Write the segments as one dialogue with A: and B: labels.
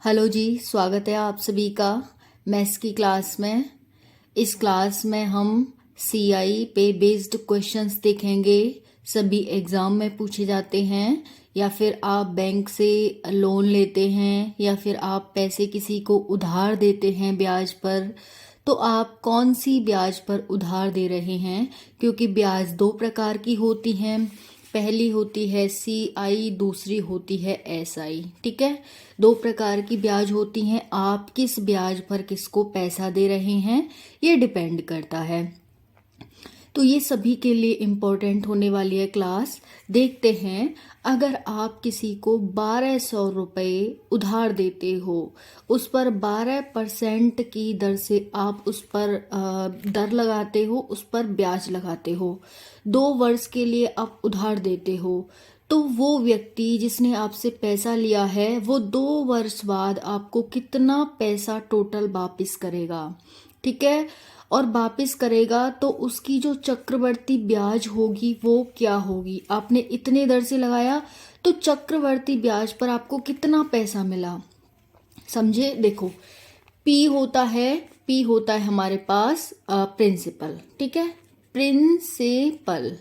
A: Hello जी, स्वागत है आप सभी का मैथ्स की क्लास में। इस क्लास में हम सीआई पे बेस्ड क्वेश्चंस देखेंगे। सभी एग्ज़ाम में पूछे जाते हैं, या फिर आप बैंक से लोन लेते हैं, या फिर आप पैसे किसी को उधार देते हैं ब्याज पर। तो आप कौन सी ब्याज पर उधार दे रहे हैं, क्योंकि ब्याज दो प्रकार की होती हैं। पहली होती है CI, दूसरी होती है SI। ठीक है, दो प्रकार की ब्याज होती हैं। आप किस ब्याज पर किसको पैसा दे रहे हैं, ये डिपेंड करता है। तो ये सभी के लिए इम्पोर्टेंट होने वाली है क्लास। देखते हैं, अगर आप किसी को 1200 रुपये उधार देते हो, उस पर 12% की दर से आप उस पर दर लगाते हो, उस पर ब्याज लगाते हो, 2 वर्ष के लिए आप उधार देते हो, तो वो व्यक्ति जिसने आपसे पैसा लिया है वो 2 वर्ष बाद आपको कितना पैसा टोटल वापस करेगा। ठीक है, और वापस करेगा तो उसकी जो चक्रवर्ती ब्याज होगी वो क्या होगी। आपने इतने दर से लगाया तो चक्रवर्ती ब्याज पर आपको कितना पैसा मिला, समझे। देखो, पी होता है हमारे पास प्रिंसिपल। ठीक है, प्रिंसिपल।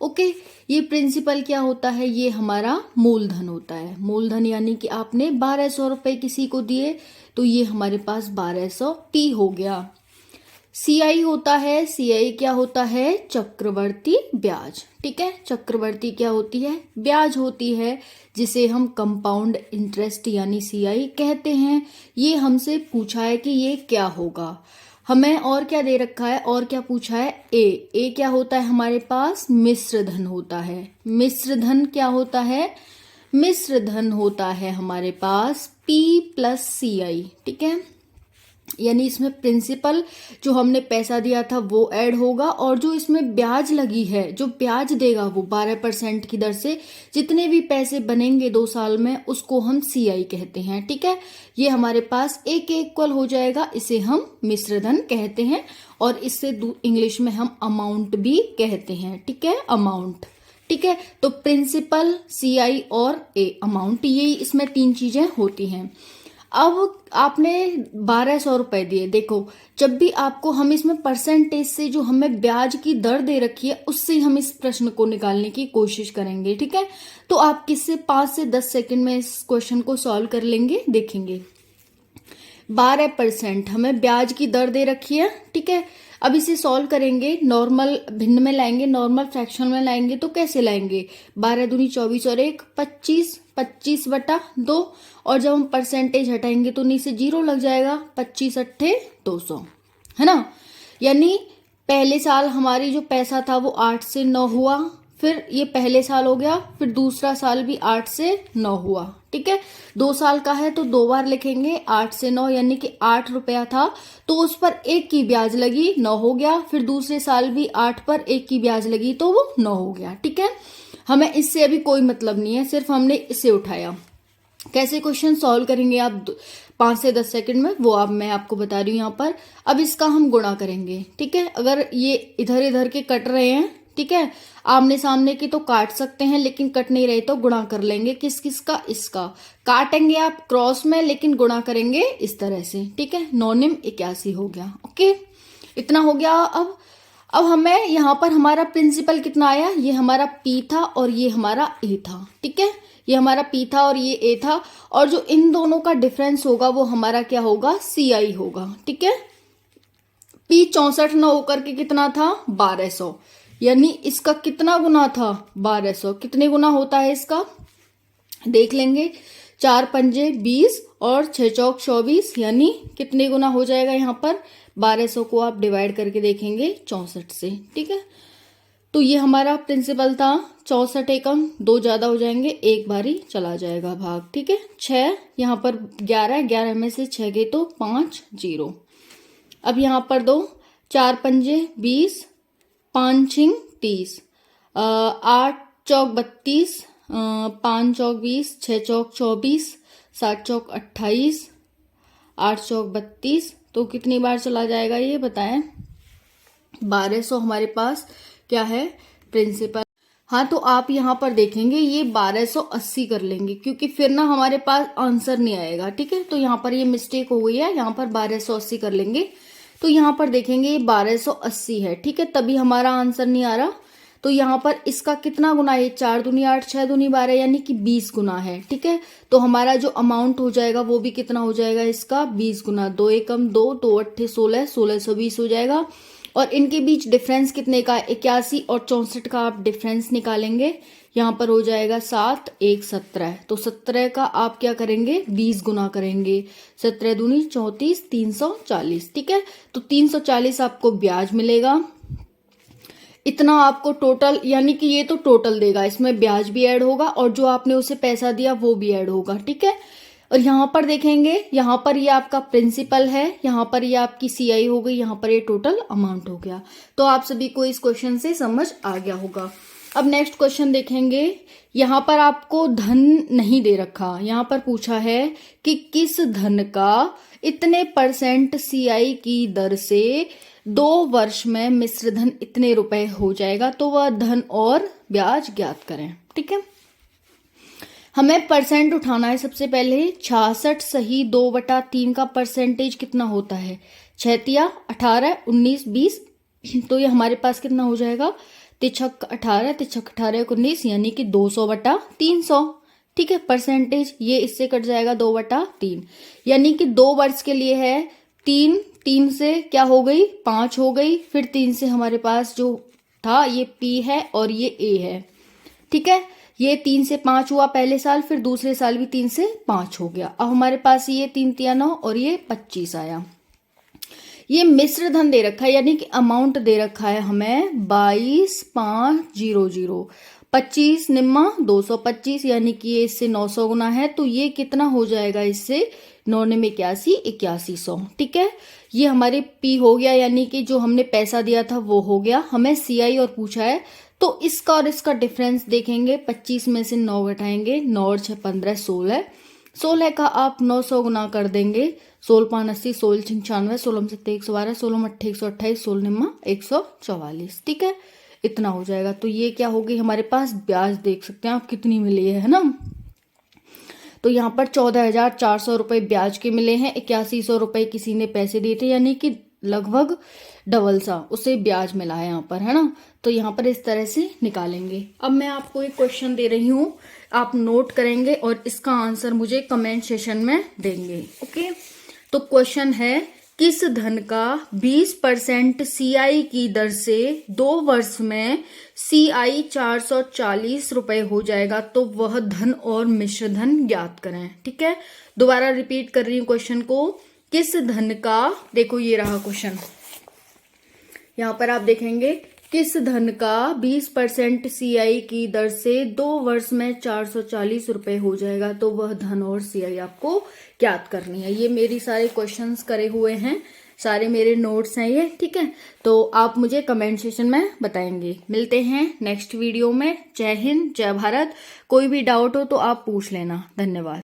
A: ओके, ये प्रिंसिपल क्या होता है, ये हमारा मूलधन होता है। मूलधन यानी कि आपने 1200 रुपये किसी को दिए, तो ये हमारे पास 1200 पी हो गया। सीआई होता है, सीआई क्या होता है, चक्रवर्ती ब्याज। ठीक है, चक्रवर्ती क्या होती है, ब्याज होती है, जिसे हम कंपाउंड इंटरेस्ट यानी सीआई कहते हैं। ये हमसे पूछा है कि ये क्या होगा। हमें और क्या दे रखा है, और क्या पूछा है, ए क्या होता है हमारे पास, मिश्र धन होता है। मिश्र धन क्या होता है, मिश्र धन होता है हमारे पास P प्लस CI। ठीक है, यानी इसमें प्रिंसिपल जो हमने पैसा दिया था वो ऐड होगा, और जो इसमें ब्याज लगी है, जो ब्याज देगा वो 12% की दर से जितने भी पैसे बनेंगे 2 साल में, उसको हम CI कहते हैं। ठीक है, ये हमारे पास A के इक्वल हो जाएगा, इसे हम मिश्रधन कहते हैं, और इससे इंग्लिश में हम अमाउंट भी कहते हैं। ठीक है, अमाउंट। ठीक है, तो प्रिंसिपल, CI और A अमाउंट, यही इसमें 3 चीजें होती हैं। अब आपने 1200 रुपए दिए। देखो, जब भी आपको, हम इसमें परसेंटेज से जो हमें ब्याज की दर दे रखी है उससे हम इस प्रश्न को निकालने की कोशिश करेंगे। ठीक है, तो आप किससे 5 से 10 सेकंड में इस क्वेश्चन को सॉल्व कर लेंगे, देखेंगे। 12% हमें ब्याज की दर दे रखी है। ठीक है, अब इसे सॉल्व करेंगे, नॉर्मल भिन्न में लाएंगे, नॉर्मल फ्रैक्शन में लाएंगे। तो कैसे लाएंगे, 12 दूनी 24 और 1 25, 25/2, और जब हम परसेंटेज हटाएंगे तो नीचे 0 लग जाएगा, 25 अट्ठे 200, है ना। यानी पहले साल हमारी जो पैसा था वो 8 से 9 हुआ, फिर ये पहले साल हो गया, फिर दूसरा साल भी 8 से 9 हुआ। ठीक है, 2 साल का है तो 2 बार लिखेंगे, 8 से 9, यानी कि 8 रुपया था तो उस पर 1 की ब्याज लगी, 9 हो गया। फिर दूसरे साल भी 8 पर 1 की ब्याज लगी तो वो 9 हो गया। ठीक है, हमें इससे अभी कोई मतलब नहीं है, सिर्फ हमने इसे उठाया। कैसे क्वेश्चन सॉल्व करेंगे आप 5 से 10 सेकंड में, वो अब मैं आपको बता रही हूँ यहाँ पर। अब इसका हम गुणा करेंगे। ठीक है, अगर ये इधर इधर के कट रहे हैं, ठीक है, आमने सामने की तो काट सकते हैं, लेकिन कट नहीं रहे तो गुणा कर लेंगे। किस किस का, इसका काटेंगे आप क्रॉस में, लेकिन गुणा करेंगे इस तरह से। ठीक है, 9 81 हो गया। ओके, इतना हो गया। अब हमें यहाँ पर हमारा प्रिंसिपल कितना आया, ये हमारा P था और ये हमारा A था। ठीक है, ये हमारा P था और ये A था, और जो इन दोनों का डिफरेंस होगा वो हमारा क्या होगा, CI होगा। ठीक है, P 64 न होकर के कितना था, 1200, यानी इसका कितना गुना था, 1200। कितने गुना होता है इसका, देख लेंगे। 4 पंजे 20 और 6 चौक 24, यानी कितने गुना हो जाएगा यहाँ पर, 1200 को आप डिवाइड करके देखेंगे 64 से। ठीक है, तो ये हमारा प्रिंसिपल था। 64 एकम 2 ज्यादा हो जाएंगे, एक बारी चला जाएगा भाग। ठीक है, 6 यहाँ पर 11 में से 6 गए तो 5 0। अब यहाँ पर 2, 4 पंजे 20, 5 छिंग 30, 8 चौक 32, 5 चौक 20, 6 चौक 24, 7 चौक 28, 8 चौक 32, तो कितनी बार चला जाएगा ये बताएं। 1200 हमारे पास क्या है, प्रिंसिपल। हाँ, तो आप यहाँ पर देखेंगे ये 1280 कर लेंगे, क्योंकि फिर ना हमारे पास आंसर नहीं आएगा। ठीक है, तो यहाँ पर ये मिस्टेक हो गई है, यहाँ पर 1280 कर लेंगे। तो यहाँ पर देखेंगे ये 1280 है। ठीक है, तभी हमारा आंसर नहीं आ रहा। तो यहाँ पर इसका कितना गुना है, 4 दूनी 8, 6 दूनी 12, यानी कि 20 गुना है। ठीक है, तो हमारा जो अमाउंट हो जाएगा वो भी कितना हो जाएगा, इसका 20 गुना। 2 एकम 2, 2 अट्ठे 16, 1620 हो जाएगा। और इनके बीच डिफरेंस कितने का, 81 और 64 का आप डिफरेंस निकालेंगे। यहाँ पर हो जाएगा 7, 1 17। तो 17 का आप क्या करेंगे, 20 गुना करेंगे। 17 दूनी 34, 340। ठीक है, तो 340 आपको ब्याज मिलेगा। इतना आपको टोटल, यानी कि ये तो टोटल देगा, इसमें ब्याज भी ऐड होगा और जो आपने उसे पैसा दिया वो भी ऐड होगा। ठीक है, और यहाँ पर देखेंगे, यहाँ पर ये आपका प्रिंसिपल है, यहाँ पर ये आपकी सीआई हो गई, यहाँ पर ये टोटल अमाउंट हो गया। तो आप सभी को इस क्वेश्चन से समझ आ गया होगा। अब नेक्स्ट क्वेश्चन देखेंगे। यहाँ पर आपको धन नहीं दे रखा, यहाँ पर पूछा है कि किस धन का इतने % सीआई की दर से 2 वर्ष में मिश्र धन इतने रुपए हो जाएगा, तो वह धन और ब्याज ज्ञात करें। ठीक है, हमें परसेंट उठाना है। सबसे पहले 66 सही 2/3 का परसेंटेज कितना होता है, 6 18, 19, 20। तो ये हमारे पास कितना हो जाएगा, 3 18, 3 19, यानी कि 200/300। ठीक है, परसेंटेज ये इससे कट जाएगा 2/3, यानी कि 2 वर्ष के लिए है। 3 से क्या हो गई, 5 हो गई। फिर 3 से हमारे पास जो था ये P है और ये A है। ठीक है, ये 3 से 5 हुआ पहले साल, फिर दूसरे साल भी 3 से 5 हो गया। अब हमारे पास ये 3 3 9 और ये 25 आया। ये मिश्र धन दे रखा है, यानी कि अमाउंट दे रखा है हमें 22,500। 25 निम्मा 225, यानी कि ये इससे 900 गुना है। तो ये कितना हो जाएगा, इससे 9 में 81, 8100। ठीक है, ये हमारे P हो गया, यानी कि जो हमने पैसा दिया था वो हो गया। हमें CI और पूछा है, तो इसका और इसका डिफरेंस देखेंगे। 25 में से 9 घटाएंगे, 9 और 6 15, 16। 16 का आप 900 गुना कर देंगे। 16 5 80, 16 6 96, 16 7 112, 16 8 128, 16 निम्मा 144। ठीक है, इतना हो जाएगा। तो ये क्या होगी हमारे पास, ब्याज देख सकते हैं आप कितनी मिली है ना। तो यहाँ पर 14,400 रुपए ब्याज के मिले हैं। 8100 रुपए किसी ने पैसे दिए थे, यानी कि लगभग डबल सा उसे ब्याज मिला है यहाँ पर, है ना। तो यहाँ पर इस तरह से निकालेंगे। अब मैं आपको एक क्वेश्चन दे रही हूँ, आप नोट करेंगे और इसका आंसर मुझे कमेंट सेशन में देंगे। ओके, तो क्वेश्चन है, किस धन का 20% सीआई की दर से 2 वर्ष में सीआई 440 रुपए हो जाएगा, तो वह धन और मिश्र धन ज्ञात करें। ठीक है, दोबारा रिपीट कर रही हूँ क्वेश्चन को। किस धन का, देखो ये रहा क्वेश्चन, यहाँ पर आप देखेंगे, किस धन का 20% सीआई की दर से 2 वर्ष में 440 रुपए हो जाएगा, तो वह धन और सीआई आपको ज्ञात करनी है। ये मेरी सारे क्वेश्चंस करे हुए हैं, सारे मेरे नोट्स हैं ये। ठीक है, तो आप मुझे कमेंट सेशन में बताएंगे। मिलते हैं नेक्स्ट वीडियो में। जय हिंद, जय भारत। कोई भी डाउट हो तो आप पूछ लेना। धन्यवाद।